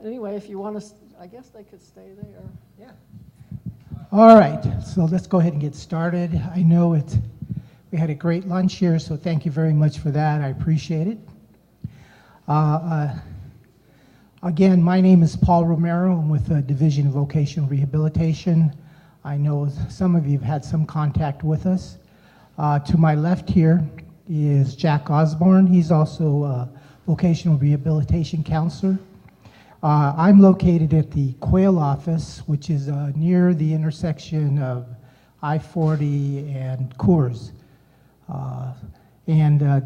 Anyway, if you want to, I guess they could stay there. Yeah. All right, so let's go ahead and get started. I know we had a great lunch here, so thank you very much for that. I appreciate it. Again, my name is Paul Romero. I'm with the Division of Vocational Rehabilitation. I know some of you have had some contact with us. To my left here is Jack Osborne. He's also a vocational rehabilitation counselor. I'm located at the Quail office, which is near the intersection of I-40 and Coors.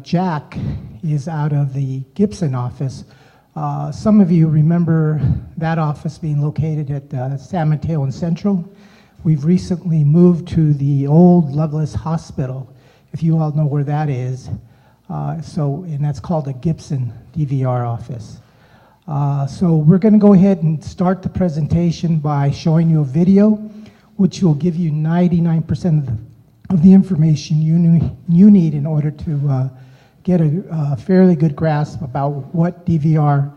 Jack is out of the Gibson office. Some of you remember that office being located at San Mateo and Central. We've recently moved to the old Loveless Hospital, if you all know where that is. And that's called the Gibson DVR office. So we're going to go ahead and start the presentation by showing you a video, which will give you 99% of the information you need in order to get a fairly good grasp about what DVR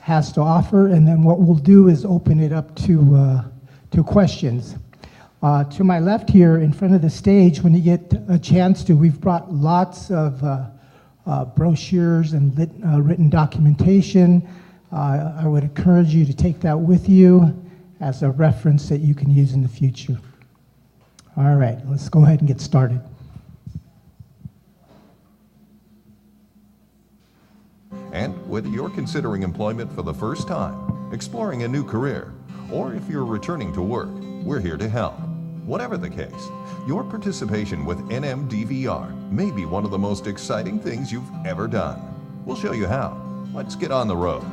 has to offer. And then what we'll do is open it up to questions. To my left here in front of the stage, when you get a chance to, we've brought lots of brochures and written documentation. I would encourage you to take that with you as a reference that you can use in the future. All right, let's go ahead and get started. And whether you're considering employment for the first time, exploring a new career, or if you're returning to work, we're here to help. Whatever the case, your participation with NMDVR may be one of the most exciting things you've ever done. We'll show you how. Let's get on the road.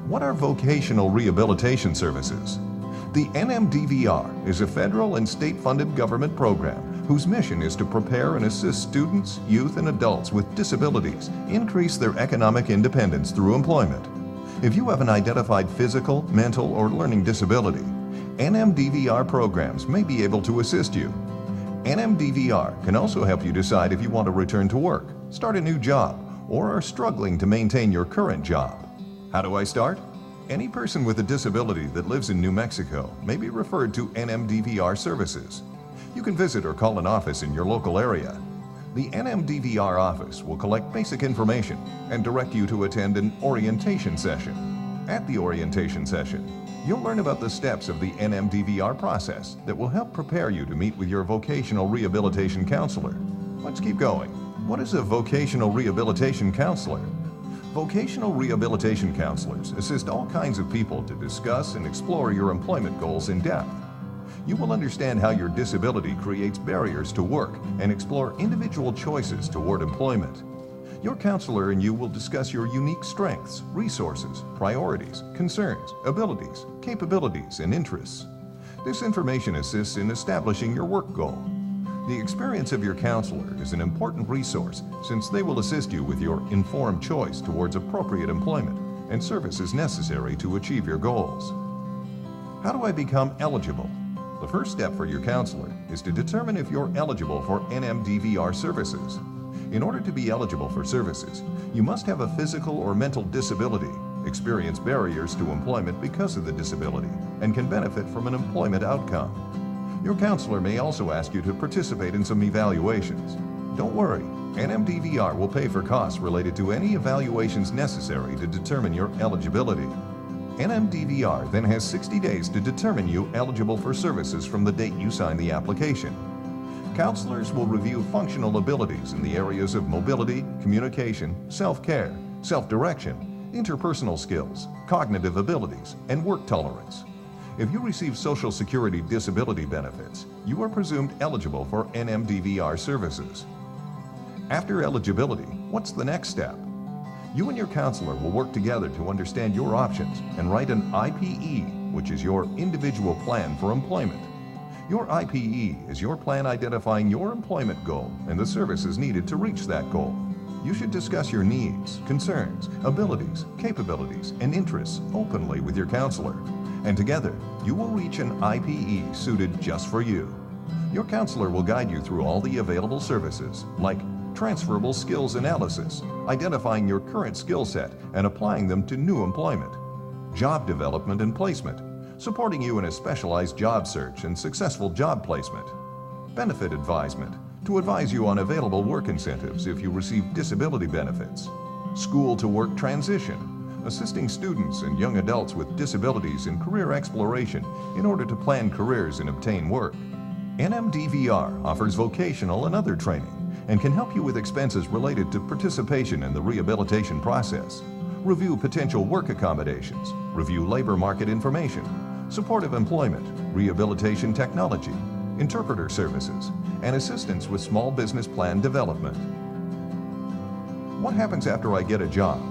What are vocational rehabilitation services? The NMDVR is a federal and state-funded government program whose mission is to prepare and assist students, youth, and adults with disabilities increase their economic independence through employment. If you have an identified physical, mental, or learning disability, NMDVR programs may be able to assist you. NMDVR can also help you decide if you want to return to work, start a new job, or are struggling to maintain your current job. How do I start? Any person with a disability that lives in New Mexico may be referred to NMDVR services. You can visit or call an office in your local area. The NMDVR office will collect basic information and direct you to attend an orientation session. At the orientation session, you'll learn about the steps of the NMDVR process that will help prepare you to meet with your vocational rehabilitation counselor. Let's keep going. What is a vocational rehabilitation counselor? Vocational rehabilitation counselors assist all kinds of people to discuss and explore your employment goals in depth. You will understand how your disability creates barriers to work and explore individual choices toward employment. Your counselor and you will discuss your unique strengths, resources, priorities, concerns, abilities, capabilities, and interests. This information assists in establishing your work goal. The experience of your counselor is an important resource since they will assist you with your informed choice towards appropriate employment and services necessary to achieve your goals. How do I become eligible? The first step for your counselor is to determine if you're eligible for NMDVR services. In order to be eligible for services, you must have a physical or mental disability, experience barriers to employment because of the disability, and can benefit from an employment outcome. Your counselor may also ask you to participate in some evaluations. Don't worry, NMDVR will pay for costs related to any evaluations necessary to determine your eligibility. NMDVR then has 60 days to determine you eligible for services from the date you sign the application. Counselors will review functional abilities in the areas of mobility, communication, self-care, self-direction, interpersonal skills, cognitive abilities, and work tolerance. If you receive Social Security disability benefits, you are presumed eligible for NMDVR services. After eligibility, what's the next step? You and your counselor will work together to understand your options and write an IPE, which is your individual plan for employment. Your IPE is your plan identifying your employment goal and the services needed to reach that goal. You should discuss your needs, concerns, abilities, capabilities, and interests openly with your counselor. And together, you will reach an IPE suited just for you. Your counselor will guide you through all the available services, like transferable skills analysis, identifying your current skill set and applying them to new employment. job development and placement, supporting you in a specialized job search and successful job placement. Benefit advisement, to advise you on available work incentives if you receive disability benefits. School to work transition, assisting students and young adults with disabilities in career exploration in order to plan careers and obtain work. NMDVR offers vocational and other training and can help you with expenses related to participation in the rehabilitation process. Review potential work accommodations, review labor market information, supportive employment, rehabilitation technology, interpreter services, and assistance with small business plan development. What happens after I get a job?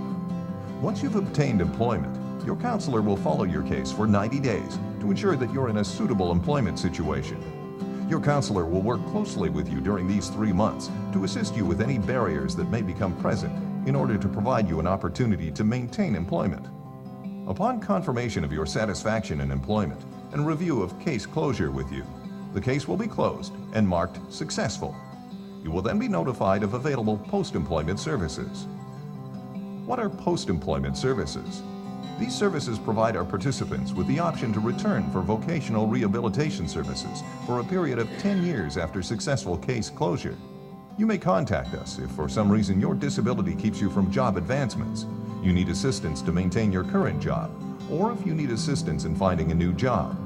Once you've obtained employment, your counselor will follow your case for 90 days to ensure that you're in a suitable employment situation. Your counselor will work closely with you during these 3 months to assist you with any barriers that may become present in order to provide you an opportunity to maintain employment. Upon confirmation of your satisfaction in employment and review of case closure with you, the case will be closed and marked successful. You will then be notified of available post-employment services. What are post-employment services? These services provide our participants with the option to return for vocational rehabilitation services for a period of 10 years after successful case closure. You may contact us if for some reason your disability keeps you from job advancements, you need assistance to maintain your current job, or if you need assistance in finding a new job.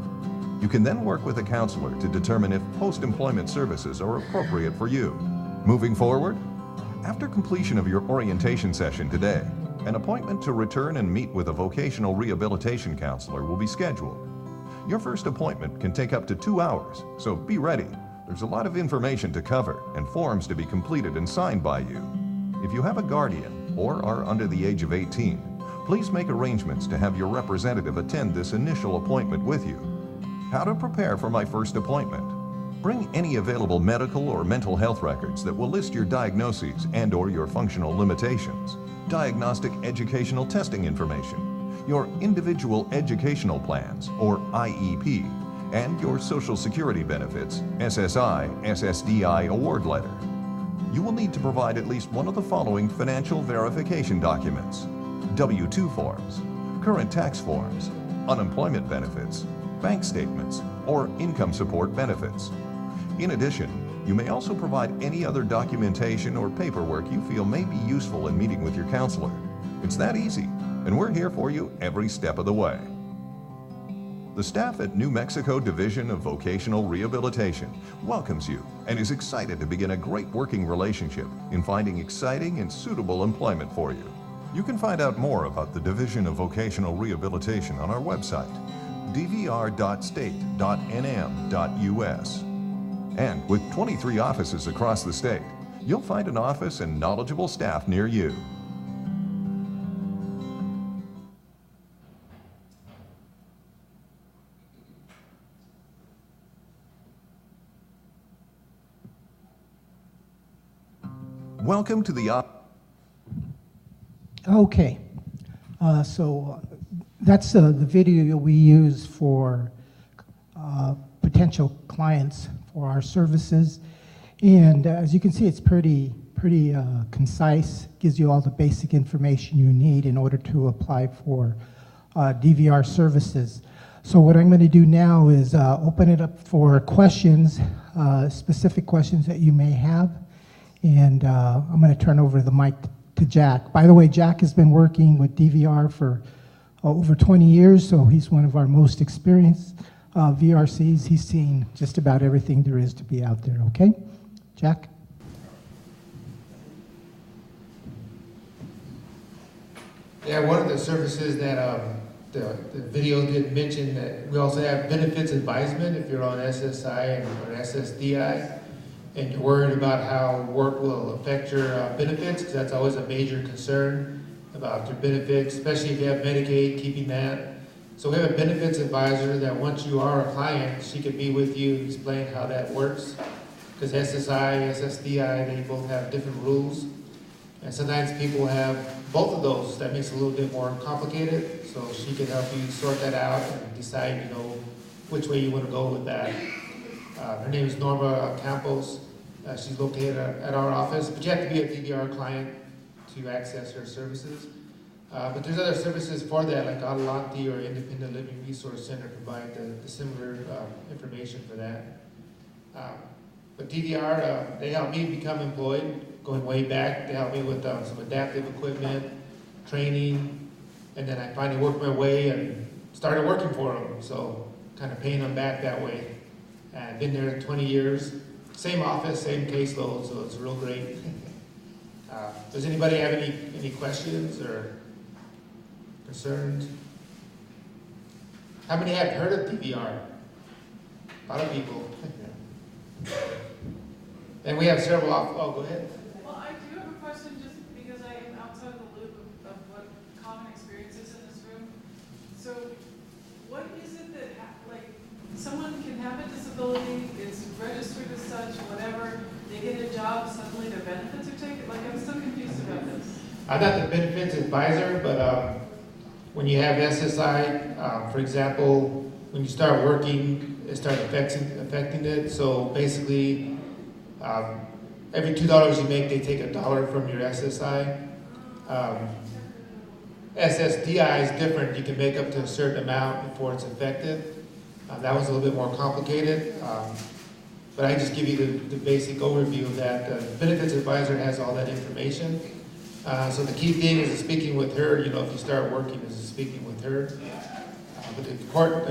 You can then work with a counselor to determine if post-employment services are appropriate for you. Moving forward, after completion of your orientation session today, an appointment to return and meet with a vocational rehabilitation counselor will be scheduled. Your first appointment can take up to 2 hours, so be ready. There's a lot of information to cover and forms to be completed and signed by you. If you have a guardian or are under the age of 18, please make arrangements to have your representative attend this initial appointment with you. How to prepare for my first appointment. Bring any available medical or mental health records that will list your diagnoses and/or your functional limitations, diagnostic educational testing information, your individual educational plans or IEP, and your Social Security benefits, SSI, SSDI award letter. You will need to provide at least one of the following financial verification documents: W-2 forms, current tax forms, unemployment benefits, bank statements, or income support benefits. In addition, you may also provide any other documentation or paperwork you feel may be useful in meeting with your counselor. It's that easy, and we're here for you every step of the way. The staff at New Mexico Division of Vocational Rehabilitation welcomes you and is excited to begin a great working relationship in finding exciting and suitable employment for you. You can find out more about the Division of Vocational Rehabilitation on our website, dvr.state.nm.us. And with 23 offices across the state, you'll find an office and knowledgeable staff near you. Welcome to the Okay, so that's the video we use for potential clients for our services, and as you can see, it's pretty concise. Gives you all the basic information you need in order to apply for DVR services. So what I'm going to do now is open it up for questions, specific questions that you may have, and I'm going to turn over the mic to Jack. By the way, Jack has been working with DVR for over 20 years, so he's one of our most experienced VRCs. He's seen just about everything there is to be out there, okay? Jack? Yeah, one of the services that the video did mention that we also have benefits advisement if you're on SSI or SSDI and you're worried about how work will affect your benefits, because that's always a major concern about your benefits, especially if you have Medicaid, keeping that. So we have a benefits advisor that once you are a client, she can be with you, explain how that works. Because SSI, SSDI, they both have different rules. And sometimes people have both of those. That makes it a little bit more complicated. So she can help you sort that out and decide, which way you want to go with that. Her name is Norma Campos. She's located at our office, but you have to be a DVR client to access her services. But there's other services for that, like Adelante or Independent Living Resource Center provide the similar information for that. But DVR, they helped me become employed, going way back. They helped me with some adaptive equipment, training, and then I finally worked my way and started working for them. So kind of paying them back that way. I've been there 20 years, same office, same caseload, so it's real great. Does anybody have any questions or concerns? How many have heard of DVR? A lot of people. And we have several go ahead. Well, I do have a question just because I am outside the loop of what common experience is in this room. So what is it that, someone can have a disability, it's registered as such, whatever, they get a job, suddenly their benefits are taken? I'm so confused about this. I'm not the benefits advisor, but when you have SSI, for example, when you start working, it starts affecting it. So basically, every $2 you make, they take $1 from your SSI. SSDI is different. You can make up to a certain amount before it's effective. That was a little bit more complicated, but I just give you the basic overview of that. The benefits advisor has all that information. So the key thing is speaking with her. If you start working, is speaking with her. But the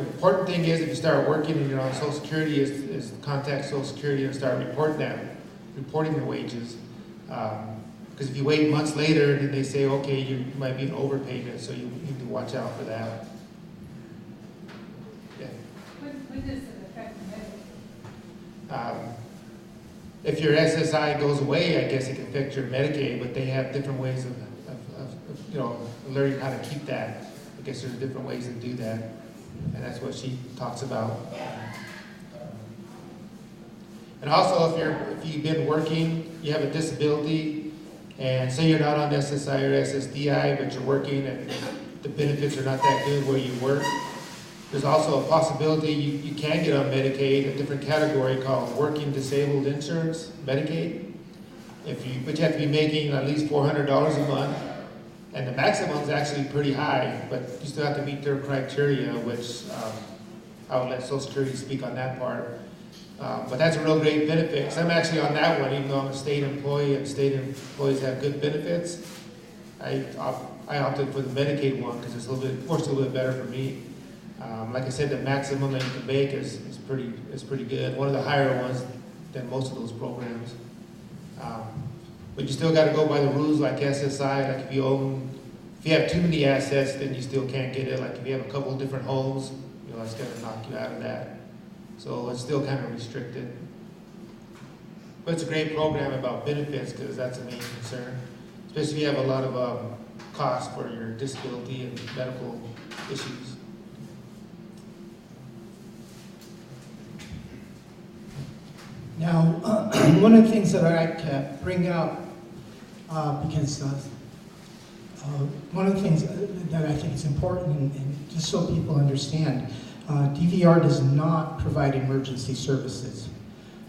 important thing is if you start working and you're on Social Security is contact Social Security and start reporting the wages. Because if you wait months later, then they say, okay, you might be an overpayment, so you need to watch out for that. Yeah. When does it affect Medicaid? If your SSI goes away, I guess it can affect your Medicaid, but they have different ways of learning how to keep that. I guess there's different ways to do that, and that's what she talks about. And also, if you've been working, you have a disability, and say you're not on SSI or SSDI, but you're working and the benefits are not that good where you work, there's also a possibility you can get on Medicaid, a different category called Working Disabled Insurance, Medicaid. But you have to be making at least $400 a month. And the maximum is actually pretty high, but you still have to meet their criteria, which I would let Social Security speak on that part. But that's a real great benefit, because I'm actually on that one, even though I'm a state employee and state employees have good benefits. I opted for the Medicaid one because it's works a little bit better for me. Like I said, the maximum that you can make is pretty good. One of the higher ones than most of those programs. But you still got to go by the rules like SSI. Like if you have too many assets, then you still can't get it. Like if you have a couple of different homes, that's going to knock you out of that. So it's still kind of restricted. But it's a great program about benefits because that's a main concern. Especially if you have a lot of costs for your disability and medical issues. Now, one of the things that I like to bring out, because one of the things that I think is important, and just so people understand, DVR does not provide emergency services.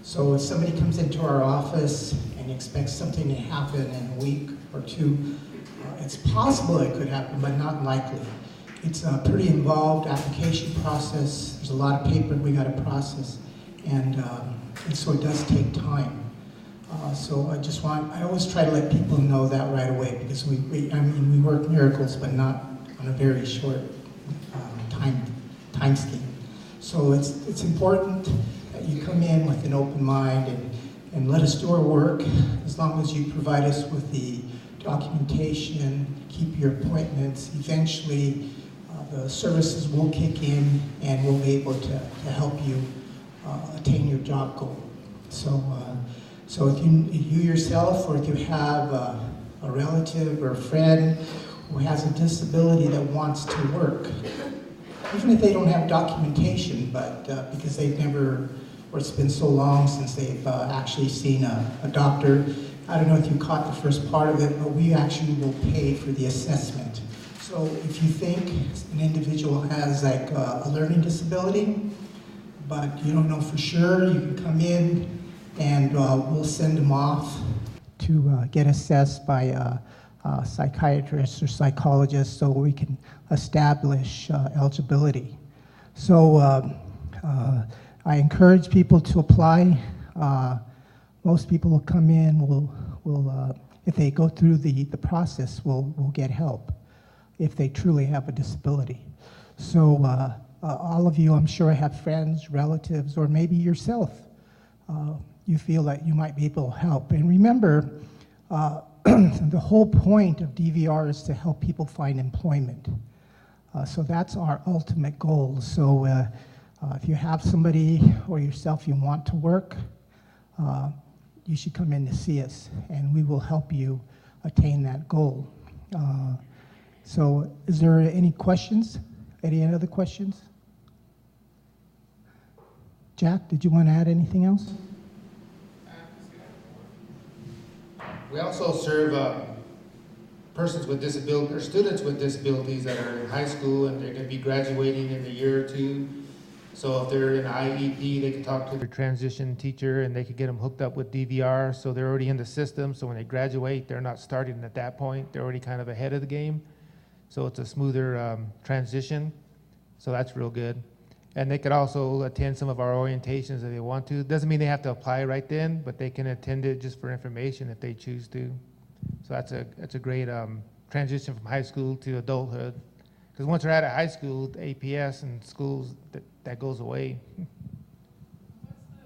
So if somebody comes into our office and expects something to happen in a week or two, it's possible it could happen, but not likely. It's a pretty involved application process. There's a lot of paper we got to process, and so it does take time. So I always try to let people know that right away, because we work miracles, but not on a very short time scheme. So it's important that you come in with an open mind and let us do our work, as long as you provide us with the documentation, keep your appointments. Eventually, the services will kick in and we'll be able to help you attain your job goal. So if you yourself, or if you have a relative or a friend who has a disability that wants to work, even if they don't have documentation, but because they've never, or it's been so long since they've actually seen a doctor. I don't know if you caught the first part of it, but we actually will pay for the assessment. So if you think an individual has like a learning disability, but you don't know for sure, you can come in and we'll send them off to get assessed by psychiatrists or psychologists so we can establish eligibility. So I encourage people to apply. Most people will come in, will if they go through the process, will get help if they truly have a disability. So all of you, I'm sure, have friends, relatives, or maybe yourself. You feel that you might be able to help. And remember, the whole point of DVR is to help people find employment. So that's our ultimate goal. So if you have somebody or yourself you want to work, you should come in to see us, and we will help you attain that goal. So is there any questions? Any other questions? Jack, did you want to add anything else? We also serve persons with disabilities, or students with disabilities that are in high school and they're going to be graduating in a year or two. So if they're in IEP, they can talk to their transition teacher and they can get them hooked up with DVR, so they're already in the system. So when they graduate, they're not starting at that point. They're already kind of ahead of the game. So it's a smoother transition. So that's real good. And they could also attend some of our orientations if they want to. Doesn't mean they have to apply right then, but they can attend it just for information if they choose to. So that's a great transition from high school to adulthood. Because once they're out of high school, the APS and schools, that goes away. What's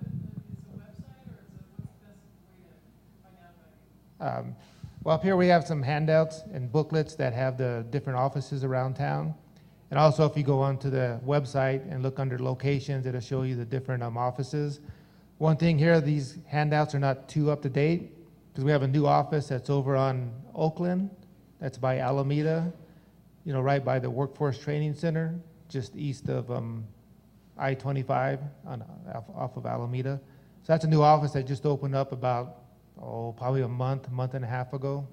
is it a website, or what's the best way to find out about you? Well, up here we have some handouts and booklets that have the different offices around town. And also, if you go onto the website and look under locations, it'll show you the different offices. One thing here, these handouts are not too up to date, because we have a new office that's over on Oakland, that's by Alameda, right by the Workforce Training Center, just east of I-25 off of Alameda. So that's a new office that just opened up about, probably a month and a half ago.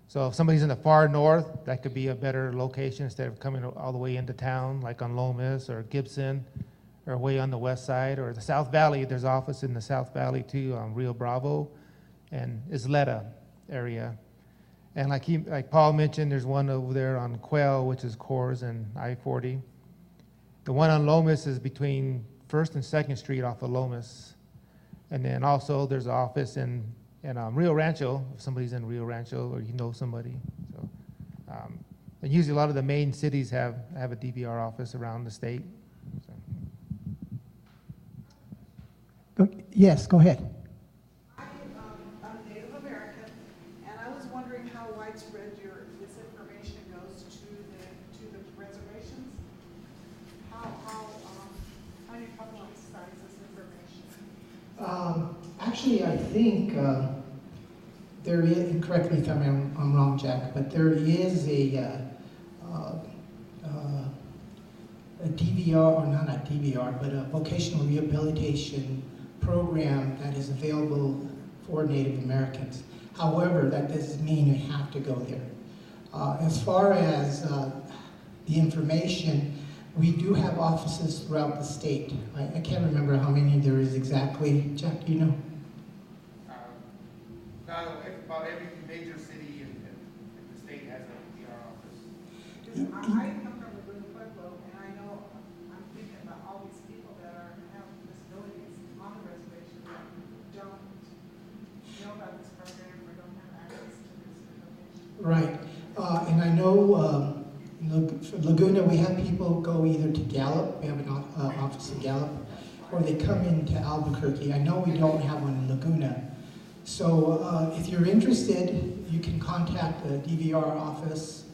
So if somebody's in the far north, that could be a better location instead of coming all the way into town, like on Lomas or Gibson, or way on the west side, or the South Valley. There's office in the South Valley too, on Rio Bravo and Isleta area. And like Paul mentioned, there's one over there on Quail, which is Coors and I-40. The one on Lomas is between 1st and 2nd Street off of Lomas. And then also there's an office in Rio Rancho, if somebody's in Rio Rancho or you know somebody. So, and usually a lot of the main cities have a DVR office around the state. So. Yes, go ahead. I'm Native American, and I was wondering how widespread this information goes to the reservations. How you publicize this information? Actually, I think there is, and correct me if I'm wrong, Jack, but there is a DVR, or not a DVR, but a vocational rehabilitation program that is available for Native Americans. However, that doesn't mean you have to go there. As far as the information, we do have offices throughout the state. I can't remember how many there is exactly. Jack, do you know? About every major city in the state has a DVR office. I come from the Pueblo, and I know, I'm thinking about all these people that have disabilities on the reservation that don't know about this program or don't have access to this information. Right, and I know for Laguna, we have people go either to Gallup, we have an office in Gallup, or they come into Albuquerque. I know we don't have one in Laguna. So if you're interested, you can contact the DVR office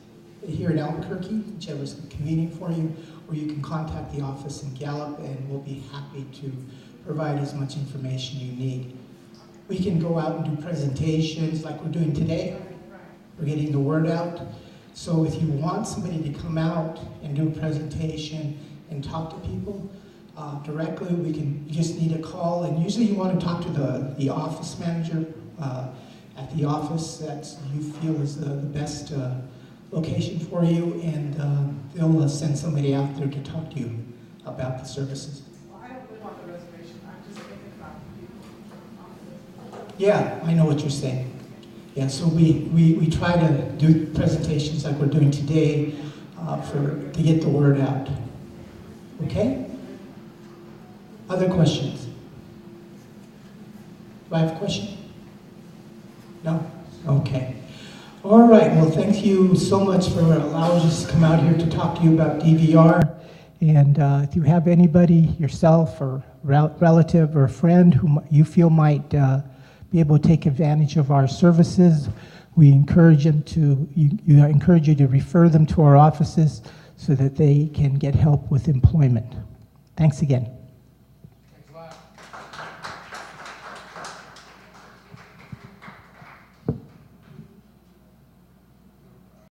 here in Albuquerque, whichever is convenient for you, or you can contact the office in Gallup, and we'll be happy to provide as much information you need. We can go out and do presentations like we're doing today. We're getting the word out. So if you want somebody to come out and do a presentation and talk to people directly, you just need a call. And usually you want to talk to the office manager at the office that you feel is the best location for you, and they'll send somebody out there to talk to you about the services. Well, I don't live on the reservation. I'm just thinking about the people on the reservation. Yeah, I know what you're saying. Yeah, so we try to do presentations like we're doing today to get the word out. Okay? Other questions? Do I have a question? No? Okay. All right, well, thank you so much for allowing us to come out here to talk to you about DVR. And if you have anybody, yourself or relative or friend who you feel might be able to take advantage of our services, we encourage them to, encourage you to refer them to our offices so that they can get help with employment. Thanks again.